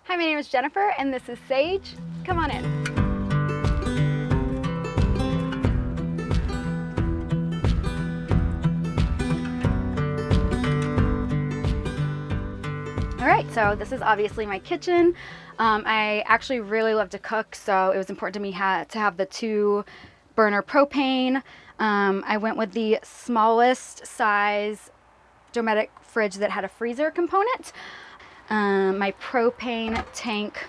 Hi, my name is Jennifer and this is Sage. Come on in. All right, so this is obviously my kitchen. I actually really love to cook, so it was important to me to have the 2-burner propane. I went with the smallest size Dometic fridge that had a freezer component. My propane tank,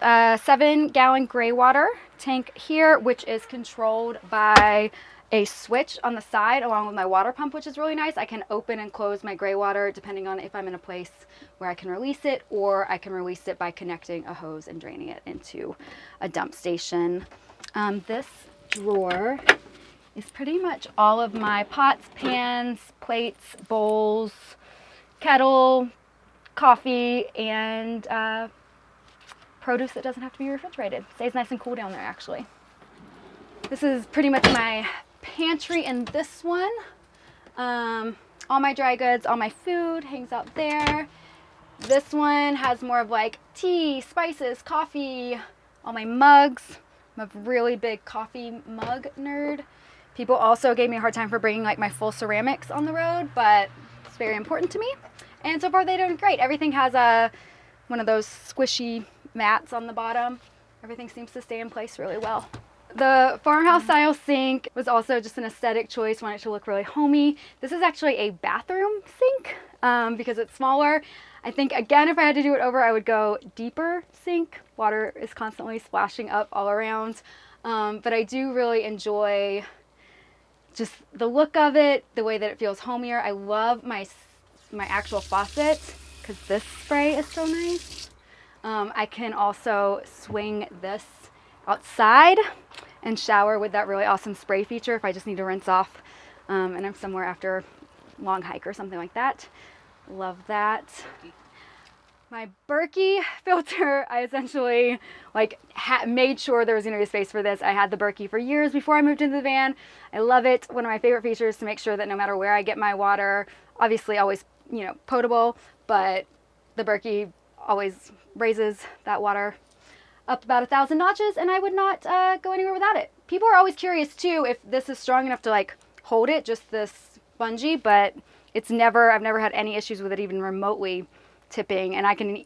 7-gallon gray water tank here, which is controlled by a switch on the side along with my water pump, which is really nice. I can open and close my gray water depending on if I'm in a place where I can release it, or I can release it by connecting a hose and draining it into a dump station. This drawer is pretty much all of my pots, pans, plates, bowls, kettle, coffee, and produce that doesn't have to be refrigerated. Stays nice and cool down there, actually. This is pretty much my pantry in this one. All my dry goods, all my food hangs out there. This one has more of like tea, spices, coffee, all my mugs. I'm a really big coffee mug nerd. People also gave me a hard time for bringing like my full ceramics on the road, but it's very important to me. And so far they're doing great. Everything has one of those squishy mats on the bottom. Everything seems to stay in place really well. The farmhouse style sink was also just an aesthetic choice. Wanted it to look really homey. This is actually a bathroom sink because it's smaller. I think, again, if I had to do it over, I would go deeper sink. Water is constantly splashing up all around. But I do really enjoy just the look of it, the way that it feels homier. I love my actual faucet because this spray is so nice. I can also swing this outside and shower with that really awesome spray feature if I just need to rinse off and I'm somewhere after a long hike or something like that. Love that. My Berkey filter, I essentially made sure there was going to be space for this. I had the Berkey for years before I moved into the van. I love it. One of my favorite features to make sure that no matter where I get my water, obviously always, potable, but the Berkey always raises that water up about 1,000 notches, and I would not go anywhere without it. People are always curious too if this is strong enough to hold it, just this bungee, but I've never had any issues with it even remotely tipping, and I can,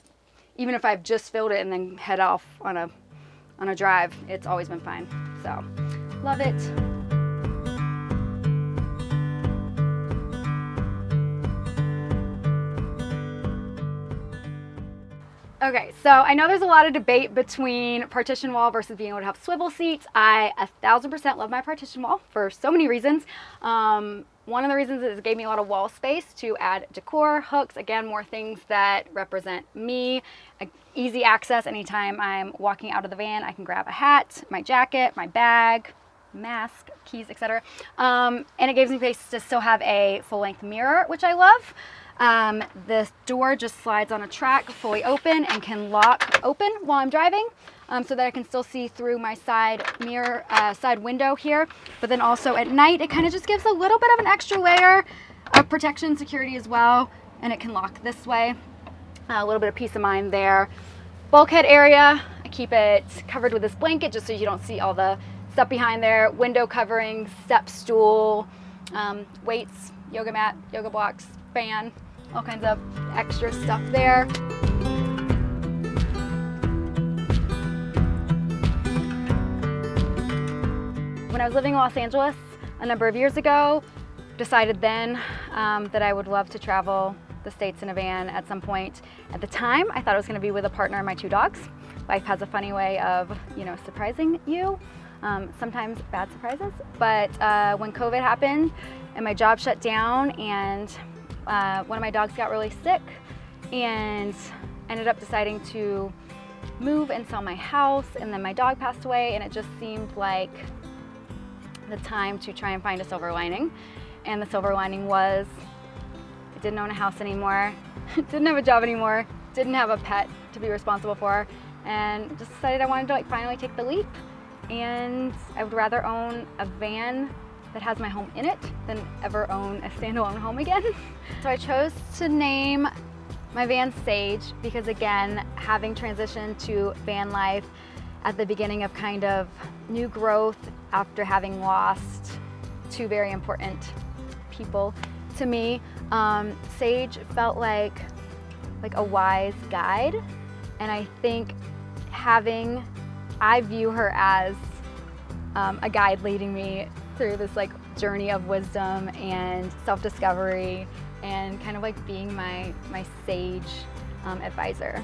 even if I've just filled it and then head off on a drive, it's always been fine. So, love it. Okay, so I know there's a lot of debate between partition wall versus being able to have swivel seats. I 1,000% love my partition wall for so many reasons. One of the reasons is it gave me a lot of wall space to add decor, hooks, again, more things that represent me. Easy access anytime I'm walking out of the van. I can grab a hat, my jacket, my bag, mask, keys, etc. And it gives me space to still have a full-length mirror, which I love. This door just slides on a track, fully open, and can lock open while I'm driving, so that I can still see through my side mirror, side window here. But then also at night, it kind of just gives a little bit of an extra layer of protection, security as well, and it can lock this way. A little bit of peace of mind there. Bulkhead area, I keep it covered with this blanket just so you don't see all the stuff behind there. Window coverings, step stool, weights, yoga mat, yoga blocks, fan. All kinds of extra stuff there. When I was living in Los Angeles a number of years ago, decided then that I would love to travel the States in a van at some point. At the time, I thought it was going to be with a partner and my 2 dogs. Life has a funny way of, surprising you. Sometimes bad surprises. But when COVID happened and my job shut down and one of my dogs got really sick, and ended up deciding to move and sell my house, and then my dog passed away, and it just seemed like the time to try and find a silver lining. And the silver lining was I didn't own a house anymore, didn't have a job anymore, didn't have a pet to be responsible for, and just decided I wanted to finally take the leap. And I would rather own a van that has my home in it than ever own a standalone home again. So I chose to name My van's Sage, because again, having transitioned to van life at the beginning of kind of new growth after having lost two very important people to me, Sage felt like a wise guide. And I think I view her as a guide leading me through this like journey of wisdom and self-discovery, and kind of like being my sage advisor.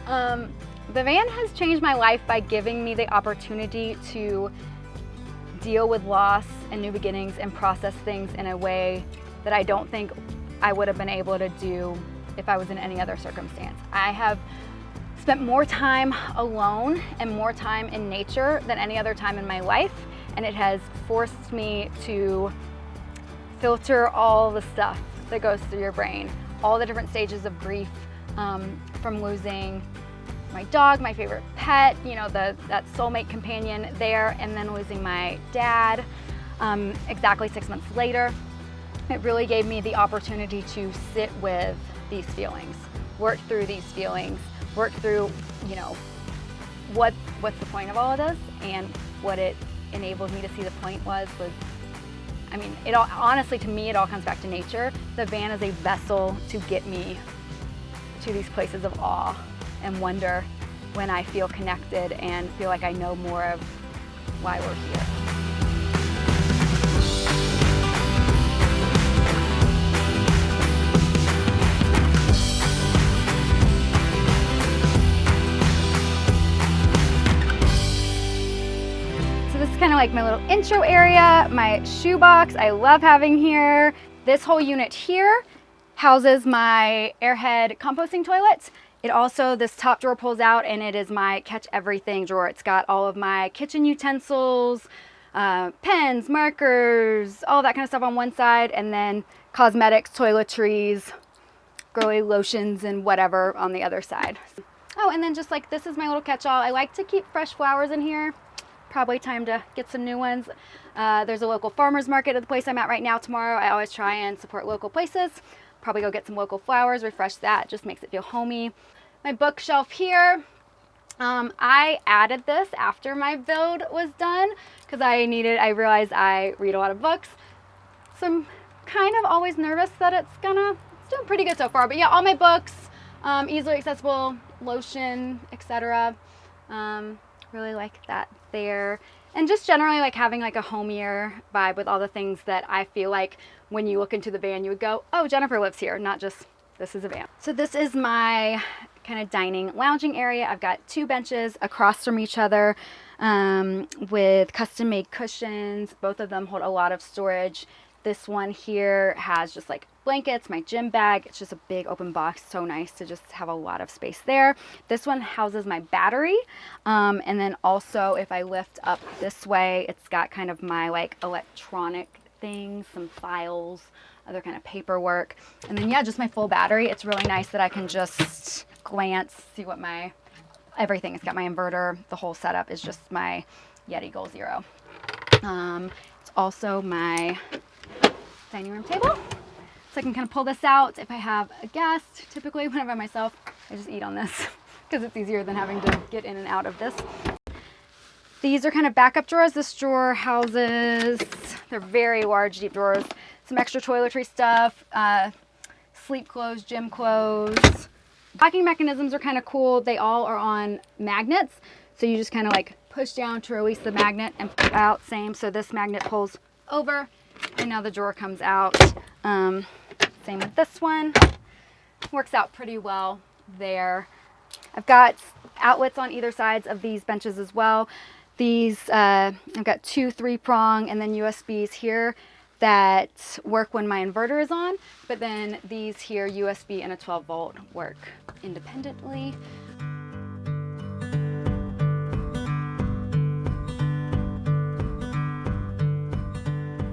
The van has changed my life by giving me the opportunity to deal with loss and new beginnings and process things in a way that I don't think I would have been able to do if I was in any other circumstance. I have spent more time alone and more time in nature than any other time in my life, and it has forced me to filter all the stuff that goes through your brain, all the different stages of grief, from losing my dog, my favorite pet, you know, that soulmate companion there, and then losing my dad exactly 6 months later. It really gave me the opportunity to sit with these feelings, work through these feelings, work through, you know, what's the point of all of this, and what it enabled me to see the point was, I mean, it all, honestly, to me, it all comes back to nature. The van is a vessel to get me to these places of awe and wonder when I feel connected and feel like I know more of why we're here. This is kind of like my little intro area, my shoebox I love having here. This whole unit here houses my airhead composting toilets. It also, this top drawer pulls out and it is my catch everything drawer. It's got all of my kitchen utensils, pens, markers, all that kind of stuff on one side, and then cosmetics, toiletries, girly lotions, and whatever on the other side. Oh, and then just like, this is my little catch-all. I like to keep fresh flowers in here. Probably time to get some new ones. There's a local farmer's market at the place I'm at right now tomorrow. I always try and support local places. Probably go get some local flowers, refresh that, just makes it feel homey. My bookshelf here, I added this after my build was done because I realized I read a lot of books. So I'm kind of always nervous that it's doing pretty good so far. But yeah, all my books, easily accessible, lotion, etc. Really like that there. And just generally like having like a homier vibe with all the things that I feel like when you look into the van you would go, oh, Jennifer lives here, not just this is a van. So this is my kind of dining lounging area. I've got two benches across from each other with custom made cushions. Both of them hold a lot of storage. This one here has just like blankets, my gym bag. It's just a big open box. So nice to just have a lot of space there. This one houses my battery. And then also if I lift up this way, it's got kind of my like electronic things, some files, other kind of paperwork. And then yeah, just my full battery. It's really nice that I can just glance, see what everything. It's got my inverter. The whole setup is just my Yeti Goal Zero. It's also my dining room table. So I can kind of pull this out if I have a guest. Typically when I'm by myself, I just eat on this because it's easier than having to get in and out of this. These are kind of backup drawers. This drawer houses, they're very large, deep drawers, some extra toiletry stuff, sleep clothes, gym clothes. Locking mechanisms are kind of cool. They all are on magnets. So you just kind of like push down to release the magnet and pull out, same. So this magnet pulls over and now the drawer comes out. Same with this one. Works out pretty well there. I've got outlets on either sides of these benches as well. These, I've got two 3-prong and then USBs here that work when my inverter is on, but then these here, USB and a 12-volt, work independently.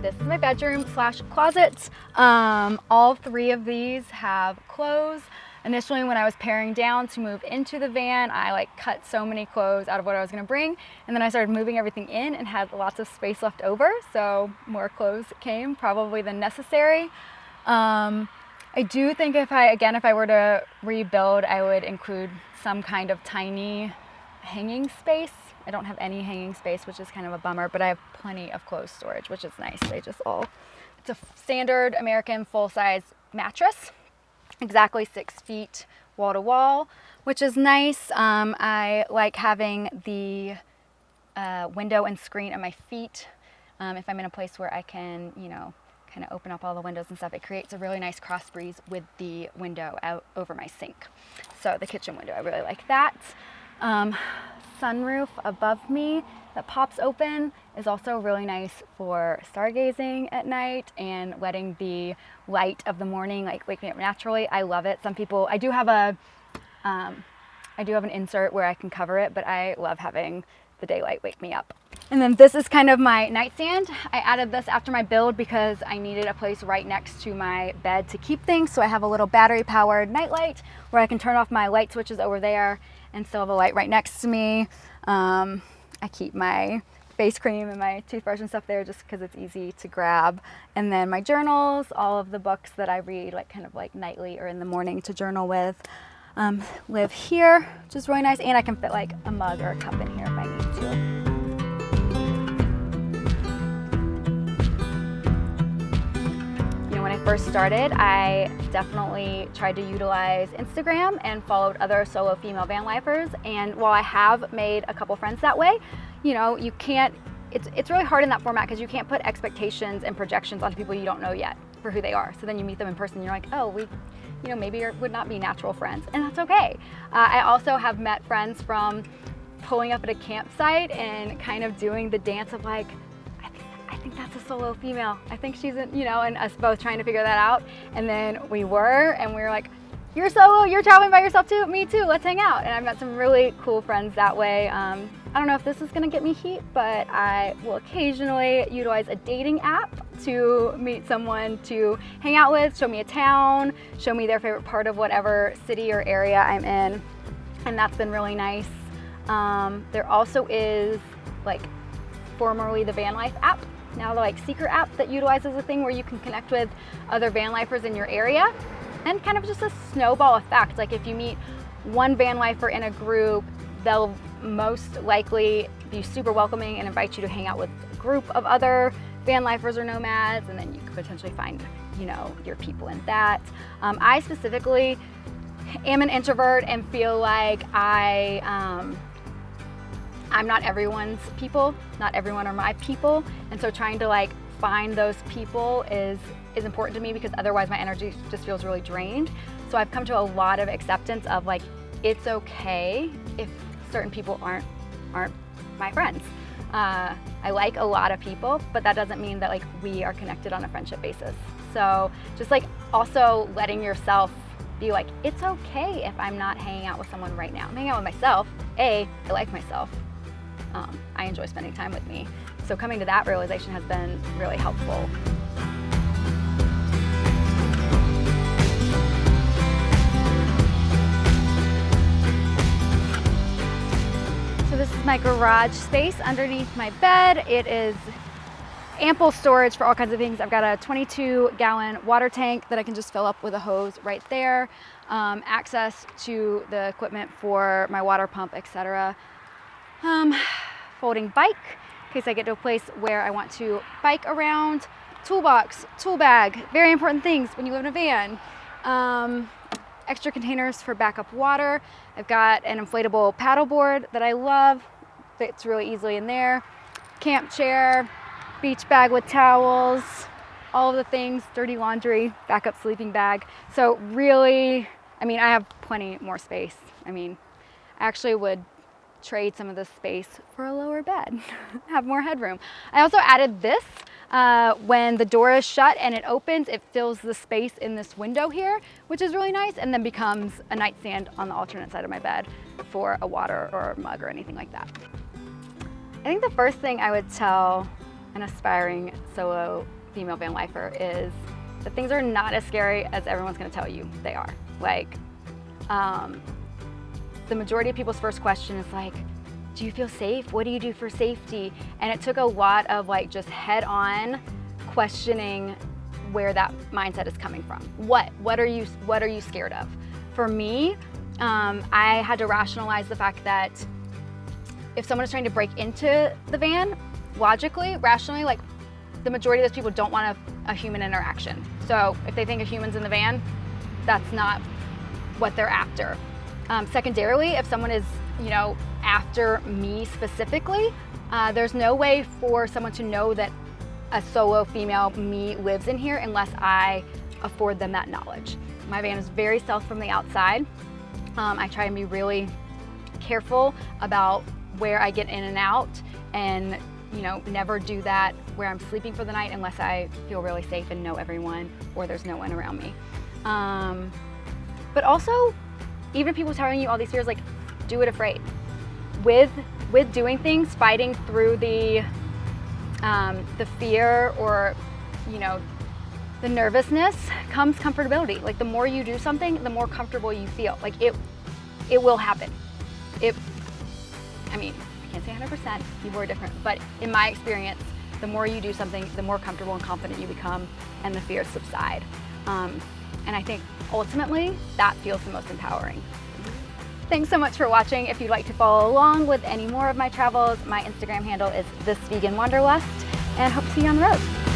This is my bedroom / closet. All three of these have clothes. Initially, when I was paring down to move into the van, I like cut so many clothes out of what I was gonna bring. And then I started moving everything in and had lots of space left over. So more clothes came probably than necessary. I I do think if I were to rebuild, I would include some kind of tiny hanging space. I don't have any hanging space, which is kind of a bummer, but I have plenty of clothes storage, which is nice. It's a standard American full-size mattress, exactly 6 feet wall to wall, which is nice. I like having the window and screen at my feet. If I'm in a place where I can, kind of open up all the windows and stuff, it creates a really nice cross breeze with the window out over my sink. So the kitchen window, I really like that. Sunroof above me that pops open is also really nice for stargazing at night and letting the light of the morning like wake me up naturally. I love it. Some people, I do have an insert where I can cover it, but I love having the daylight wake me up. And then this is kind of my nightstand. I added this after my build because I needed a place right next to my bed to keep things. So I have a little battery powered nightlight where I can turn off my light switches over there and still have a light right next to me. I keep my face cream and my toothbrush and stuff there just because it's easy to grab. And then my journals, all of the books that I read kind of nightly or in the morning to journal with, live here, which is really nice. And I can fit like a mug or a cup in here if I need to. When I first started, I definitely tried to utilize Instagram and followed other solo female van lifers. And while I have made a couple friends that way, you can't, it's really hard in that format because you can't put expectations and projections onto people you don't know yet for who they are. So then you meet them in person and you're like, oh, we maybe would not be natural friends, and that's okay. I also have met friends from pulling up at a campsite and kind of doing the dance of like, I think that's a solo female. I think she's and us both trying to figure that out. And then we were like, you're solo, you're traveling by yourself too, me too, let's hang out. And I've met some really cool friends that way. I don't know if this is gonna get me heat, but I will occasionally utilize a dating app to meet someone to hang out with, show me a town, show me their favorite part of whatever city or area I'm in. And that's been really nice. There also is formerly the Van Life app, now the Seeker app that utilizes a thing where you can connect with other van lifers in your area, and kind of just a snowball effect. Like if you meet one van lifer in a group, they'll most likely be super welcoming and invite you to hang out with a group of other van lifers or nomads, and then you could potentially find your people in that. I specifically am an introvert and feel like I'm not everyone's people, not everyone are my people, and so trying to find those people is important to me because otherwise my energy just feels really drained. So I've come to a lot of acceptance of it's okay if certain people aren't my friends. I like a lot of people, but that doesn't mean that we are connected on a friendship basis. So just also letting yourself be it's okay if I'm not hanging out with someone right now. I'm hanging out with myself. I like myself. I enjoy spending time with me. So coming to that realization has been really helpful. So this is my garage space underneath my bed. It is ample storage for all kinds of things. I've got a 22-gallon water tank that I can just fill up with a hose right there. Access to the equipment for my water pump, etc. Folding bike in case I get to a place where I want to bike around. Toolbox, tool bag, very important things when you live in a van. Extra containers for backup water. I've got an inflatable paddleboard that I love, fits really easily in there. Camp chair, beach bag with towels, all of the things, dirty laundry, backup sleeping bag. So really, I have plenty more space. I actually would trade some of this space for a lower bed, have more headroom. I also added this. When the door is shut and it opens, it fills the space in this window here, which is really nice, and then becomes a nightstand on the alternate side of my bed for a water or a mug or anything like that. I think the first thing I would tell an aspiring solo female van lifer is that things are not as scary as everyone's gonna tell you they are. The majority of people's first question is do you feel safe? What do you do for safety? And it took a lot of just head-on questioning where that mindset is coming from. What are you scared of? For me, I had to rationalize the fact that if someone is trying to break into the van, logically, rationally, like the majority of those people don't want a human interaction. So if they think a human's in the van, that's not what they're after. Secondarily, if someone is, you know, after me specifically, there's no way for someone to know that a solo female me lives in here unless I afford them that knowledge. My van is very stealth from the outside. I try and be really careful about where I get in and out, and you know, never do that where I'm sleeping for the night unless I feel really safe and know everyone or there's no one around me. But also, even people telling you all these fears, like, do it afraid. With doing things, fighting through the fear or, you know, the nervousness comes comfortability. Like the more you do something, the more comfortable you feel. Like it will happen. I mean, I can't say 100%, people are different, but in my experience, the more you do something, the more comfortable and confident you become and the fears subside. And I think ultimately that feels the most empowering. Thanks so much for watching. If you'd like to follow along with any more of my travels, my Instagram handle is thisveganwanderlust, and hope to see you on the road.